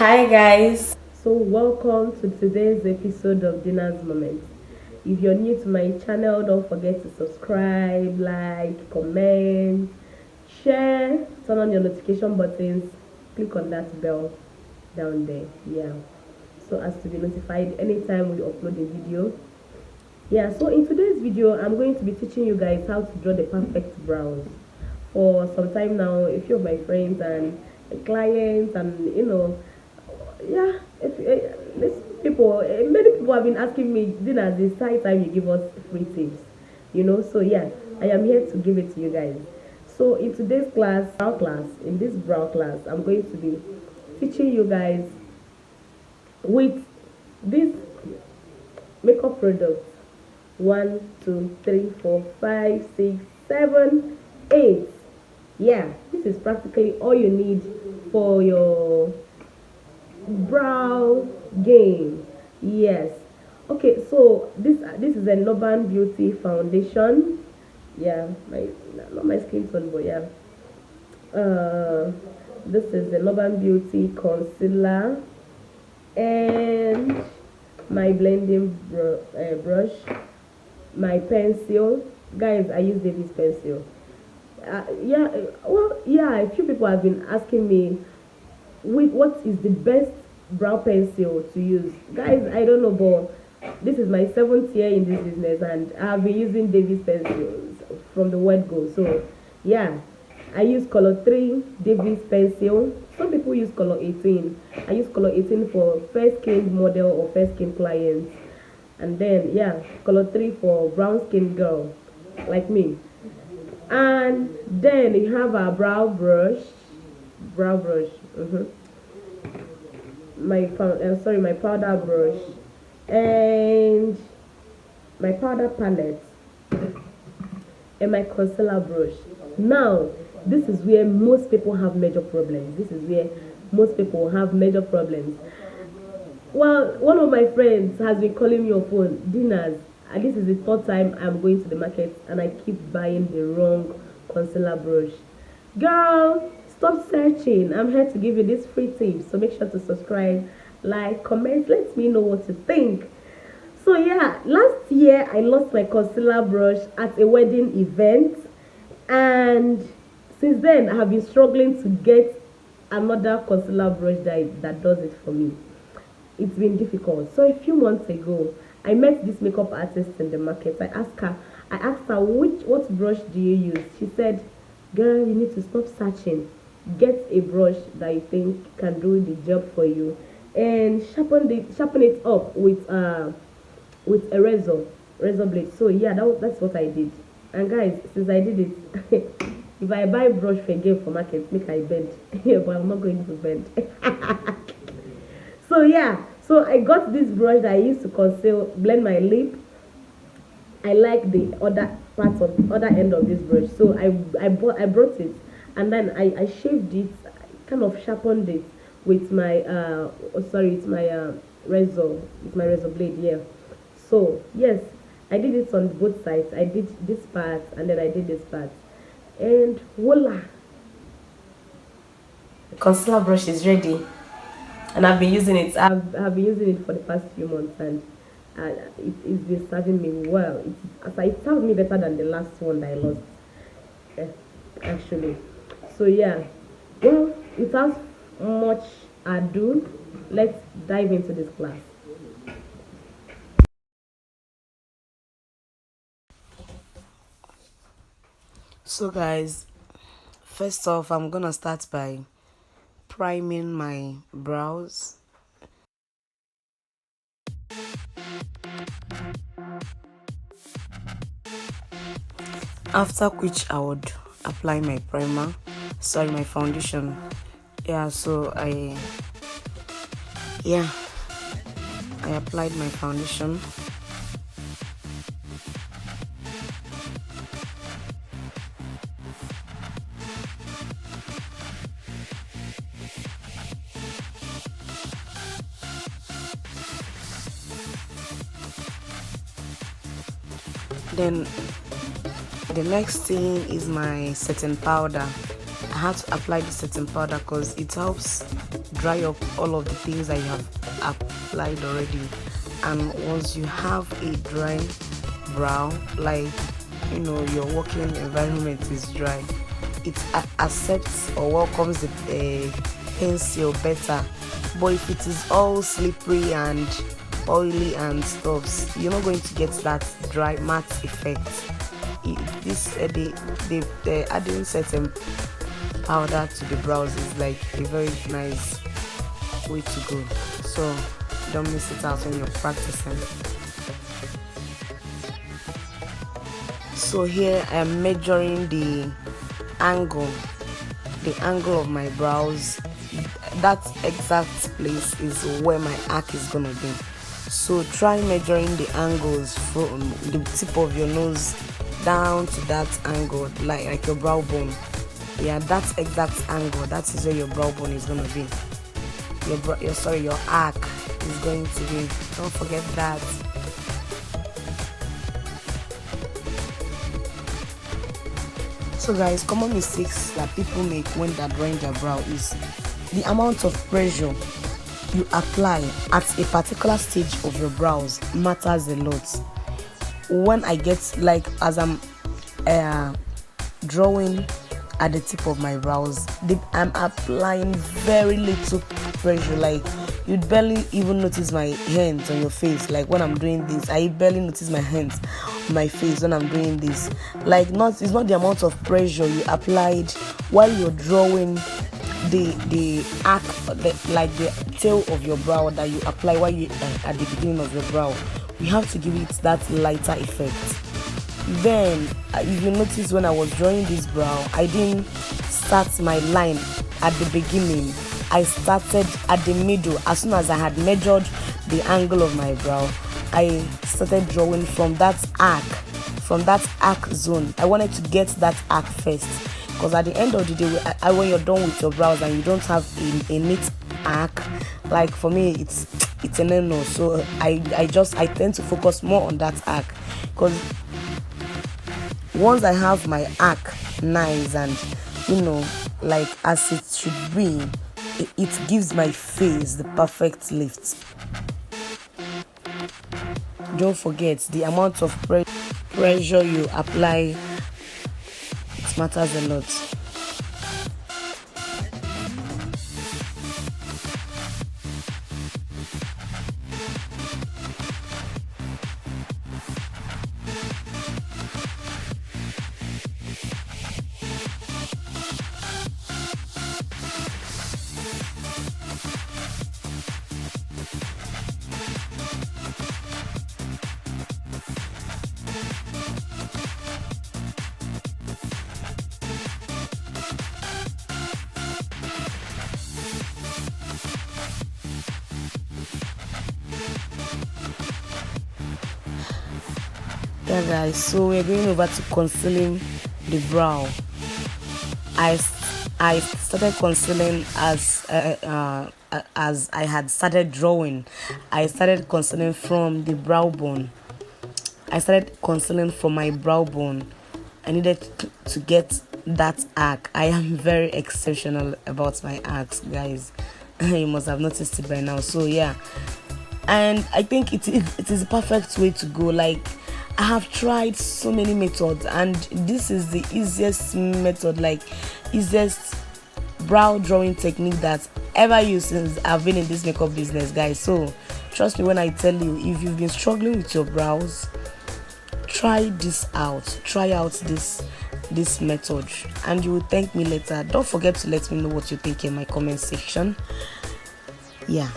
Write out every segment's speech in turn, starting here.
Hi guys, so welcome to today's episode of Dinaz Moments. If you're new to my channel, don't forget to subscribe, like, comment, share, turn on your notification buttons, click on that bell down there. Yeah, so as to be notified anytime we upload a video. Yeah, so in today's video, I'm going to be teaching you guys how to draw the perfect brows. For some time now, a few of my friends and clients and yeah, many people have been asking me, Dinaz, it's high time you give us free tips, So yeah, I am here to give it to you guys. So in today's in this brow class, I'm going to be teaching you guys with this makeup product. 1, 2, 3, 4, 5, 6, 7, 8. Yeah, this is practically all you need for your brow game. Yes. Okay, so this is a Noban Beauty foundation. Yeah, my not my skin tone, but yeah. Uh, this is the Noban Beauty concealer and my blending brush, my pencil. Guys, I use Davis pencil. Yeah, a few people have been asking me what is the best brow pencil to use. Guys, I don't know, but this is my 7th year in this business and I've been using Davis pencils from the word go. So yeah, I use color 3 Davis pencil. Some people use color 18. I use color 18 for fair skinned model or fair skinned clients, and then yeah, color 3 for brown skinned girl like me. And then you have a brow brush. My powder brush and my powder palette and my concealer brush. Now, this is where most people have major problems. Well, one of my friends has been calling me on phone, Dinaz, and this is the third time I'm going to the market and I keep buying the wrong concealer brush. Girl, stop searching. I'm here to give you this free tips. So make sure to subscribe, like, comment, let me know what you think. So yeah, last year I lost my concealer brush at a wedding event, and since then I have been struggling to get another concealer brush that does it for me. It's been difficult. So a few months ago, I met this makeup artist in the market. I asked her what brush do you use? She said, girl, you need to stop searching. Get a brush that you think can do the job for you and sharpen it up with a razor blade. So yeah, that's what I did. And guys, since I did it, if I buy brush again for market, make I bend. But I'm not going to bend. So yeah, so I got this brush that I used to blend my lip. I like the other end of this brush. So I brought it, and then I shaved it, kind of sharpened it with my razor blade. Yeah. So yes, I did it on both sides. I did this part and then I did this part, and voila, the concealer brush is ready, and I've been using it. I've been using it for the past few months, and it's been serving me well. It serves me better than the last one that I lost, eh, actually. So yeah, well, without much ado, let's dive into this class. So guys, first off, I'm gonna start by priming my brows. After which I would apply my my foundation. Yeah, so I applied my foundation. Then the next thing is my setting powder. I had to apply the setting powder because it helps dry up all of the things that you have applied already. And once you have a dry brow, like your working environment is dry, it accepts or welcomes the pencil better. But if it is all slippery and oily and stuff, you're not going to get that dry matte effect. The adding setting powder to the brows is like a very nice way to go, so don't miss it out when you're practicing. So here I am measuring the angle of my brows. That exact place is where my arc is gonna be. So try measuring the angles from the tip of your nose down to that angle, like your brow bone. Yeah, that exact angle, that is where your brow bone is gonna be. Your arc is going to be. Don't forget that. So guys, common mistakes that people make when they're drawing their brow is the amount of pressure you apply at a particular stage of your brows matters a lot. When I get, like, as I'm drawing at the tip of my brows, I'm applying very little pressure. Like, you'd barely even notice my hands on your face. Like when I'm doing this, I barely notice my hands on my face when I'm doing this. Like, it's not the amount of pressure you applied while you're drawing the arc, like the tail of your brow that you apply while you at the beginning of your brow. You have to give it that lighter effect. Then if you notice, when I was drawing this brow, I didn't start my line at the beginning. I started at the middle. As soon as I had measured the angle of my brow, I started drawing from that arc zone. I wanted to get that arc first, because at the end of the day, when you're done with your brows and you don't have a neat arc, like for me, it's a no. So I tend to focus more on that arc, because once I have my arc nice and like as it should be, it gives my face the perfect lift. Don't forget, the amount of pressure you apply, it matters a lot. Yeah guys, so we're going over to concealing the brow. I started concealing as I had started drawing. I started concealing from the brow bone. I started concealing from my brow bone. I needed to get that arc. I am very exceptional about my arcs, guys. You must have noticed it by now. So yeah, and I think it is a perfect way to go. Like, I have tried so many methods, and this is the easiest method, like easiest brow drawing technique that ever used since I've been in this makeup business, guys. So trust me when I tell you, if you've been struggling with your brows, try this out. Try out this method, and you will thank me later. Don't forget to let me know what you think in my comment section. Yeah.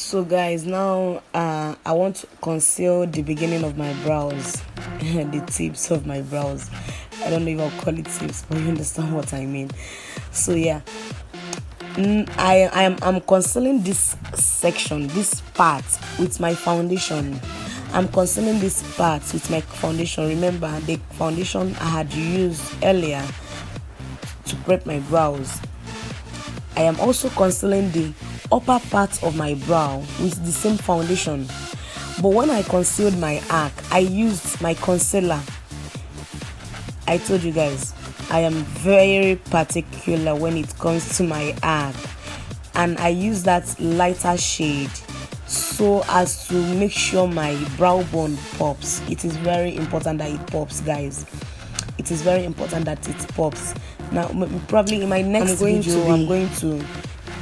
So guys, now I want to conceal the beginning of my brows, the tips of my brows. I don't know if I'll call it tips, but you understand what I mean. So yeah, I'm concealing this section, this part with my foundation. I'm concealing this part with my foundation. Remember the foundation I had used earlier to prep my brows. I am also concealing the upper part of my brow with the same foundation. But when I concealed my arc, I used my concealer. I told you guys, I am very particular when it comes to my arc, and I use that lighter shade so as to make sure my brow bone pops. It is very important that it pops, guys. It is very important that it pops. Now probably in my next video I'm going to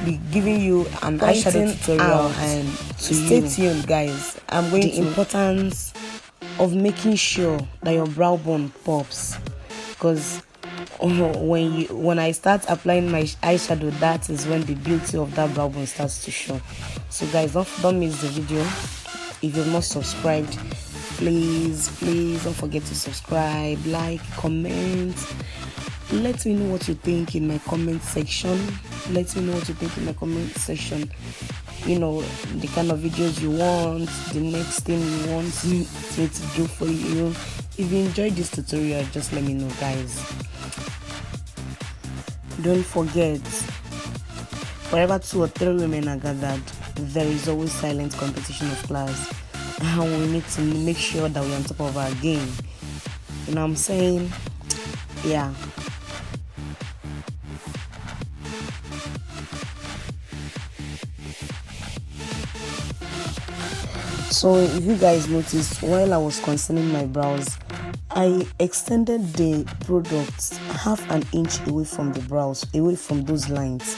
be giving you an eyeshadow tutorial, and stay tuned, guys. I'm going to importance of making sure that your brow bone pops, because when I start applying my eyeshadow, that is when the beauty of that brow bone starts to show. So guys, don't miss the video. If you've not subscribed, please don't forget to subscribe, like, comment. Let me know what you think in my comment section. You know, the kind of videos you want, the next thing you want me to do for you. If you enjoyed this tutorial, just let me know, guys. Don't forget, wherever 2 or 3 women are gathered, there is always silent competition of class, and we need to make sure that we're on top of our game. You know what I'm saying? Yeah. So if you guys noticed, while I was concealing my brows, I extended the product half an inch away from the brows, away from those lines.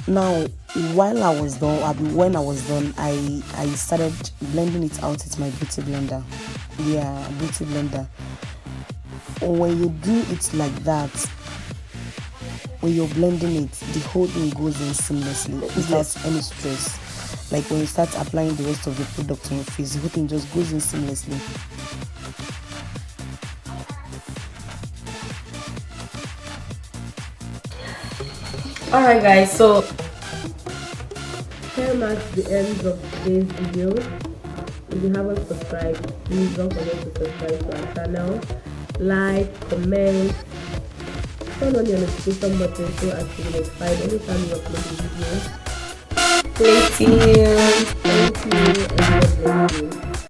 Now, when I was done, I started blending it out with my beauty blender. Yeah, beauty blender. When you do it like that, when you're blending it, the whole thing goes in seamlessly without any stress. Like when you start applying the rest of the product on your face, the whole thing just goes in seamlessly. Alright guys, so here marks the end of today's video. If you haven't subscribed, please don't forget to subscribe to our channel, like, comment, turn on your notification button so as to be notified anytime we upload a video. stay tuned.